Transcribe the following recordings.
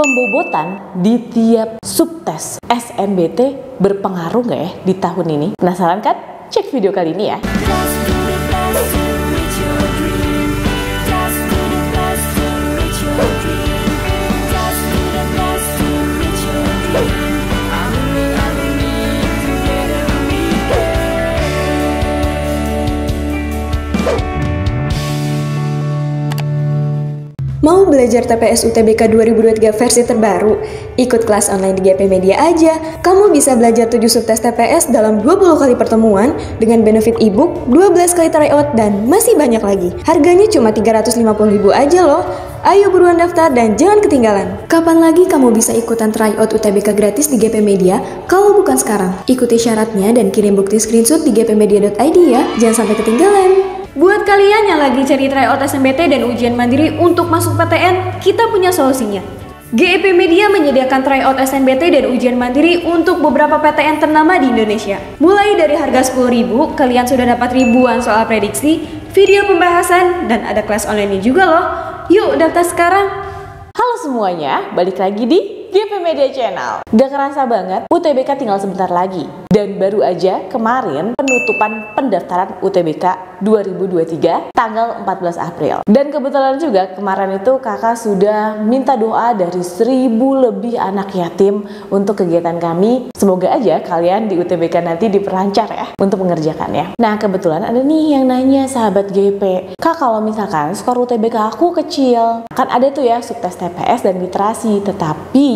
Pembobotan di tiap subtes SNBT berpengaruh nggak ya di tahun ini? Penasaran kan? Cek video kali ini ya. Mau belajar TPS UTBK 2023 versi terbaru? Ikut kelas online di GP Media aja. Kamu bisa belajar 7 subtes TPS dalam 20 kali pertemuan dengan benefit ebook, 12 kali tryout, dan masih banyak lagi. Harganya cuma 350.000 aja loh. Ayo buruan daftar dan jangan ketinggalan. Kapan lagi kamu bisa ikutan tryout UTBK gratis di GP Media kalau bukan sekarang? Ikuti syaratnya dan kirim bukti screenshot di gpmedia.id ya. Jangan sampai ketinggalan. Buat kalian yang lagi cari tryout SNBT dan ujian mandiri untuk masuk PTN, kita punya solusinya. GEP Media menyediakan tryout SNBT dan ujian mandiri untuk beberapa PTN ternama di Indonesia. Mulai dari harga 10.000, kalian sudah dapat ribuan soal prediksi, video pembahasan, dan ada kelas online juga loh. Yuk daftar sekarang. Halo semuanya, balik lagi di GP Media Channel. Gak kerasa banget, UTBK tinggal sebentar lagi. Dan baru aja kemarin penutupan pendaftaran UTBK 2023 tanggal 14 April. Dan kebetulan juga kemarin itu kakak sudah minta doa dari 1.000 lebih anak yatim untuk kegiatan kami. Semoga aja kalian di UTBK nanti diperlancar ya untuk mengerjakannya. Nah kebetulan ada nih yang nanya sahabat GP, Kak kalau misalkan skor UTBK aku kecil, kan ada tuh ya subtes TPS dan literasi, tetapi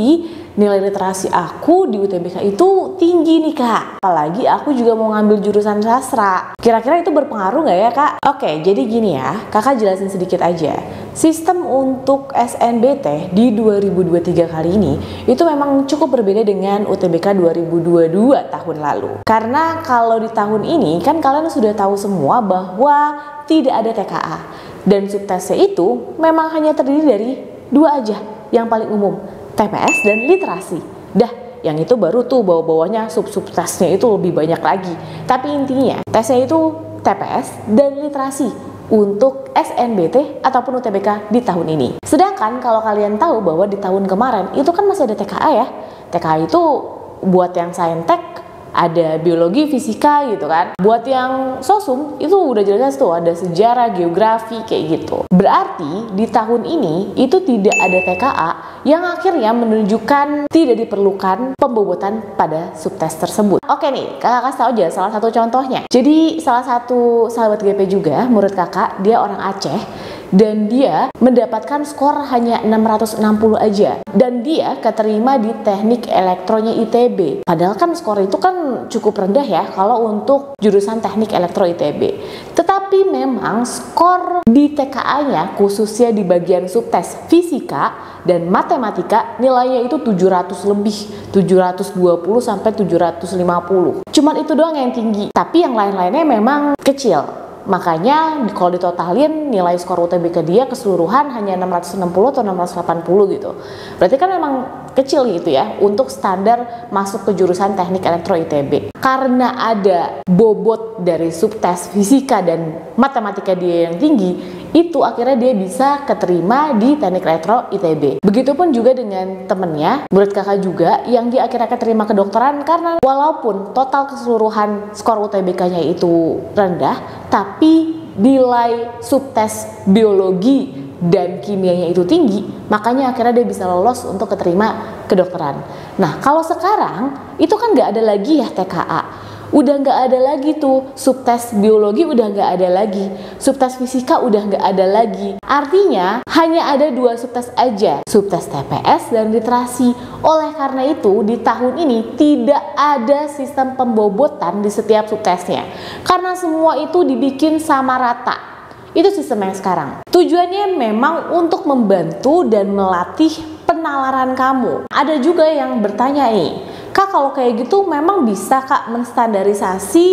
nilai literasi aku di UTBK itu tinggi nih kak. Apalagi aku juga mau ngambil jurusan sastra. Kira-kira itu berpengaruh nggak ya kak? Oke, jadi gini ya, kakak jelasin sedikit aja. Sistem untuk SNBT di 2023 kali ini itu memang cukup berbeda dengan UTBK 2022 tahun lalu. Karena kalau di tahun ini kan kalian sudah tahu semua bahwa tidak ada TKA. Dan subtesnya itu memang hanya terdiri dari 2 aja yang paling umum, TPS dan literasi. Dah, yang itu baru tuh bawah-bawahnya sub-subtesnya itu lebih banyak lagi. Tapi intinya tesnya itu TPS dan literasi untuk SNBT ataupun UTBK di tahun ini. Sedangkan kalau kalian tahu bahwa di tahun kemarin itu kan masih ada TKA ya. TKA itu buat yang saintek ada biologi, fisika gitu kan. Buat yang sosum itu udah jelas tuh ada sejarah, geografi kayak gitu. Berarti di tahun ini itu tidak ada TKA yang akhirnya menunjukkan tidak diperlukan pembobotan pada subtes tersebut. Oke nih, kakak kasih tau aja salah satu contohnya. Jadi salah satu sahabat GP juga, murid kakak, dia orang Aceh. Dan dia mendapatkan skor hanya 660 aja. Dan dia keterima di teknik elektronya ITB. Padahal kan skor itu kan cukup rendah ya kalau untuk jurusan teknik elektro ITB. Tetapi memang skor di TKA-nya khususnya di bagian subtes fisika dan matematika nilainya itu 700 lebih, 720 sampai 750. Cuman itu doang yang tinggi. Tapi yang lain-lainnya memang kecil. Makanya kalau ditotalin nilai skor UTBK dia keseluruhan hanya 660 atau 680 gitu. Berarti kan memang kecil gitu ya untuk standar masuk ke jurusan teknik elektro ITB. Karena ada bobot dari subtes fisika dan matematika dia yang tinggi, itu akhirnya dia bisa keterima di teknik elektro ITB. Begitupun juga dengan temennya, murid kakak juga yang dia akhirnya keterima kedokteran karena walaupun total keseluruhan skor UTBK-nya itu rendah, tapi nilai subtes biologi dan kimianya itu tinggi, makanya akhirnya dia bisa lolos untuk keterima kedokteran. Nah kalau sekarang itu kan nggak ada lagi ya TKA, udah nggak ada lagi tuh subtes biologi, udah nggak ada lagi subtes fisika, udah nggak ada lagi. Artinya hanya ada 2 subtes aja, subtes TPS dan literasi. Oleh karena itu di tahun ini tidak ada sistem pembobotan di setiap subtesnya karena semua itu dibikin sama rata. Itu sistem yang sekarang. Tujuannya memang untuk membantu dan melatih penalaran kamu. Ada juga yang bertanya nih, Kak kalau kayak gitu memang bisa Kak menstandarisasi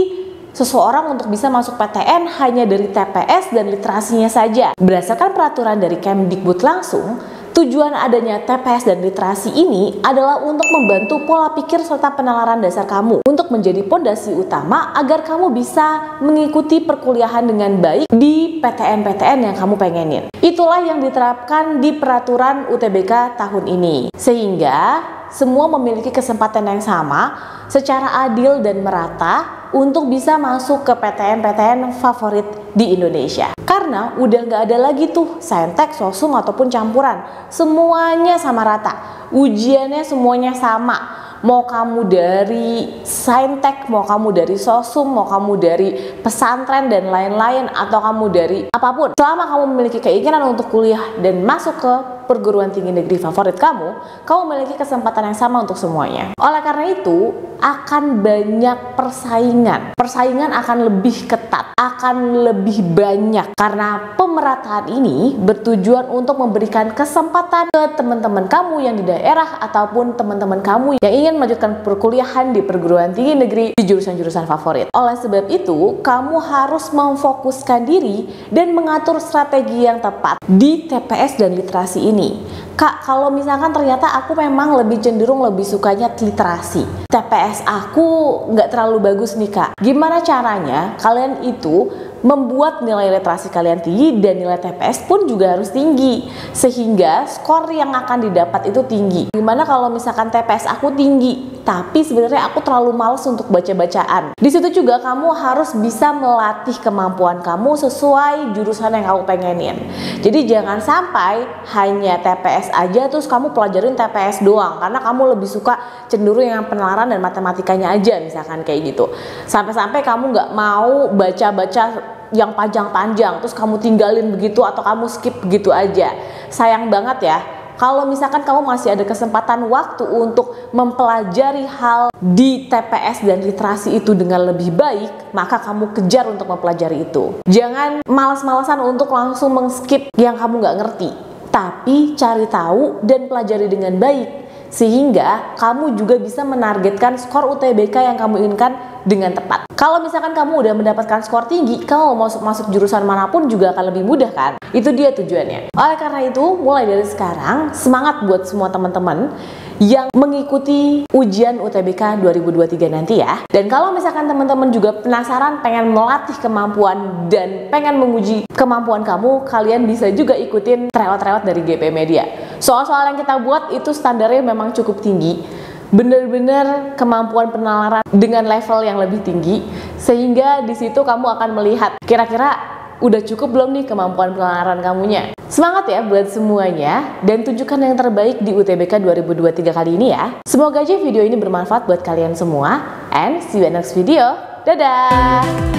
seseorang untuk bisa masuk PTN hanya dari TPS dan literasinya saja? Berdasarkan peraturan dari Kemdikbud langsung, Tujuan adanya TPS dan literasi ini adalah untuk membantu pola pikir serta penalaran dasar kamu untuk menjadi pondasi utama agar kamu bisa mengikuti perkuliahan dengan baik di PTN-PTN yang kamu pengenin. Itulah yang diterapkan di peraturan UTBK tahun ini, sehingga semua memiliki kesempatan yang sama secara adil dan merata untuk bisa masuk ke PTN-PTN favorit di Indonesia. Karena udah nggak ada lagi tuh saintek, sosum ataupun campuran, semuanya sama rata, ujiannya semuanya sama. Mau kamu dari saintek, mau kamu dari sosum, mau kamu dari pesantren dan lain-lain, atau kamu dari apapun, selama kamu memiliki keinginan untuk kuliah dan masuk ke perguruan tinggi negeri favorit kamu memiliki kesempatan yang sama untuk semuanya. Oleh karena itu, akan banyak persaingan akan lebih ketat, akan lebih banyak, karena pemerataan ini bertujuan untuk memberikan kesempatan ke teman-teman kamu yang di daerah ataupun teman-teman kamu yang ingin melanjutkan perkuliahan di perguruan tinggi negeri di jurusan-jurusan favorit. Oleh sebab itu, kamu harus memfokuskan diri dan mengatur strategi yang tepat di TPS dan literasi ini. Kak, kalau misalkan ternyata aku memang lebih cenderung lebih sukanya literasi, TPS aku nggak terlalu bagus nih Kak, gimana caranya kalian itu membuat nilai literasi kalian tinggi dan nilai TPS pun juga harus tinggi, sehingga skor yang akan didapat itu tinggi. Gimana kalau misalkan TPS aku tinggi tapi sebenarnya aku terlalu males untuk baca-bacaan? Di situ juga kamu harus bisa melatih kemampuan kamu sesuai jurusan yang kamu pengenin. Jadi jangan sampai hanya TPS aja terus kamu pelajarin TPS doang karena kamu lebih suka cenderung yang penalaran dan matematikanya aja, misalkan kayak gitu. Sampai-sampai kamu nggak mau baca-baca yang panjang-panjang terus kamu tinggalin begitu atau kamu skip begitu aja. Sayang banget ya. Kalau misalkan kamu masih ada kesempatan waktu untuk mempelajari hal di TPS dan literasi itu dengan lebih baik, maka kamu kejar untuk mempelajari itu. Jangan malas-malasan untuk langsung mengskip yang kamu nggak ngerti, tapi cari tahu dan pelajari dengan baik, sehingga kamu juga bisa menargetkan skor UTBK yang kamu inginkan dengan tepat. Kalau misalkan kamu udah mendapatkan skor tinggi, kamu mau masuk jurusan manapun juga akan lebih mudah kan? Itu dia tujuannya. Oleh karena itu, mulai dari sekarang, semangat buat semua teman-teman yang mengikuti ujian UTBK 2023 nanti ya. Dan kalau misalkan teman-teman juga penasaran pengen melatih kemampuan dan pengen menguji kemampuan kamu, kalian bisa juga ikutin tryout-tryout dari GP Media. Soal-soal yang kita buat itu standarnya memang cukup tinggi, bener-bener kemampuan penalaran dengan level yang lebih tinggi, sehingga di situ kamu akan melihat kira-kira udah cukup belum nih kemampuan penalaran kamunya. Semangat ya buat semuanya, dan tunjukkan yang terbaik di UTBK 2023 kali ini ya. Semoga aja video ini bermanfaat buat kalian semua, and see you in next video. Dadah!